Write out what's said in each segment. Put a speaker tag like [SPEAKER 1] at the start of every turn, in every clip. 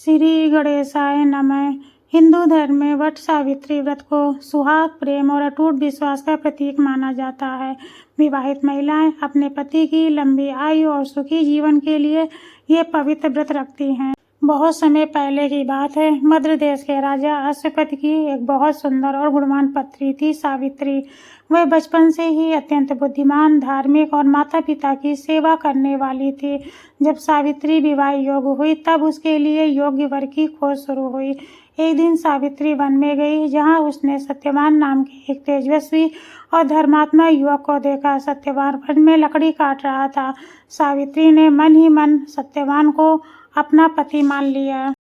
[SPEAKER 1] श्री गणेशाय नमः। हिंदू धर्म में वट सावित्री व्रत को सुहाग, प्रेम और अटूट विश्वास का प्रतीक माना जाता है। विवाहित महिलाएं अपने पति की लंबी आयु और सुखी जीवन के लिए ये पवित्र व्रत रखती हैं। बहुत समय पहले की बात है। मद्र देश के राजा अश्वपति की एक बहुत सुंदर और गुणवान पत्नी थी सावित्री। वह बचपन से ही अत्यंत बुद्धिमान, धार्मिक और माता पिता की सेवा करने वाली थी। जब सावित्री विवाह योग्य हुई तब उसके लिए योग्य वर की खोज शुरू हुई। एक दिन सावित्री वन में गई, जहां उसने सत्यवान नाम के एक तेजस्वी और धर्मात्मा युवक को देखा। सत्यवान वन में लकड़ी काट रहा था। सावित्री ने मन ही मन सत्यवान को अपना पति मान लिया।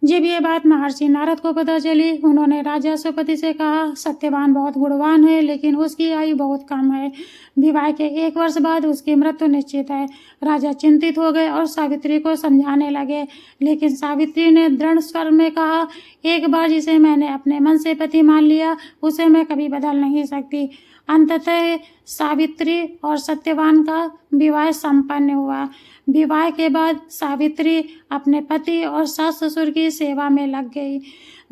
[SPEAKER 1] जब ये बात महर्षि नारद को पता चली, उन्होंने राजा अश्वपति से कहा, सत्यवान बहुत गुणवान है, लेकिन उसकी आयु बहुत कम है। विवाह के 1 वर्ष बाद उसकी मृत्यु निश्चित है। राजा चिंतित हो गए और सावित्री को समझाने लगे, लेकिन सावित्री ने दृढ़ स्वर में कहा, एक बार जिसे मैंने अपने मन से पति मान लिया, उसे मैं कभी बदल नहीं सकती। अंततः सावित्री और सत्यवान का विवाह संपन्न हुआ। विवाह के बाद सावित्री अपने पति और सास ससुर की सेवा में लग गई।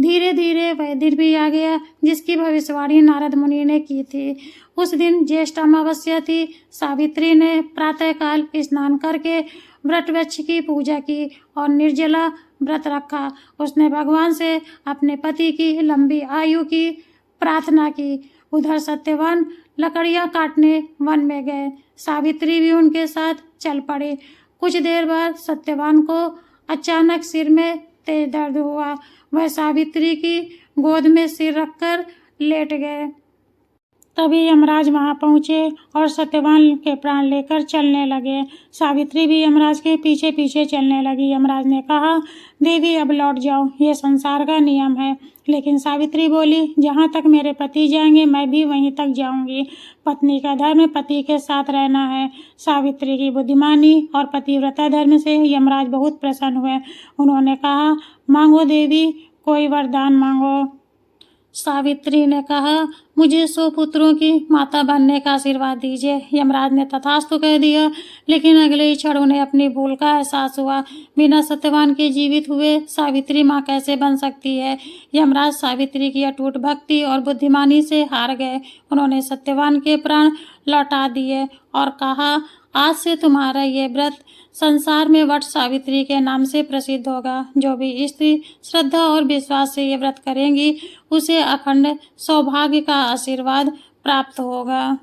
[SPEAKER 1] धीरे धीरे वह दिन भी आ गया जिसकी भविष्यवाणी नारद मुनि ने की थी। उस दिन ज्येष्ठ अमावस्या थी। सावित्री ने प्रातःकाल स्नान करके वट वृक्ष की पूजा की और निर्जला व्रत रखा। उसने भगवान से अपने पति की लंबी आयु की प्रार्थना की। उधर सत्यवान लकड़ियां काटने वन में गए। सावित्री भी उनके साथ चल पड़ी। कुछ देर बाद सत्यवान को अचानक सिर में तेज दर्द हुआ। वह सावित्री की गोद में सिर रखकर लेट गए। तभी यमराज वहां पहुंचे और सत्यवान के प्राण लेकर चलने लगे। सावित्री भी यमराज के पीछे पीछे चलने लगी। यमराज ने कहा, देवी अब लौट जाओ, ये संसार का नियम है। लेकिन सावित्री बोली, जहाँ तक मेरे पति जाएंगे मैं भी वहीं तक जाऊंगी। पत्नी का धर्म पति के साथ रहना है। सावित्री की बुद्धिमानी और पतिव्रता धर्म से यमराज बहुत प्रसन्न हुए। उन्होंने कहा, मांगो देवी, कोई वरदान मांगो। सावित्री ने कहा, मुझे 100 पुत्रों की माता बनने का आशीर्वाद दीजिए। यमराज ने तथास्तु कह दिया, लेकिन अगले ही क्षण उन्हें अपनी भूल का एहसास हुआ। बिना सत्यवान के जीवित हुए सावित्री माँ कैसे बन सकती है। यमराज सावित्री की अटूट भक्ति और बुद्धिमानी से हार गए। उन्होंने सत्यवान के प्राण लौटा दिए और कहा, आज से तुम्हारा ये व्रत संसार में वट सावित्री के नाम से प्रसिद्ध होगा। जो भी स्त्री श्रद्धा और विश्वास से ये व्रत करेंगी, उसे अखंड सौभाग्य का आशीर्वाद प्राप्त होगा।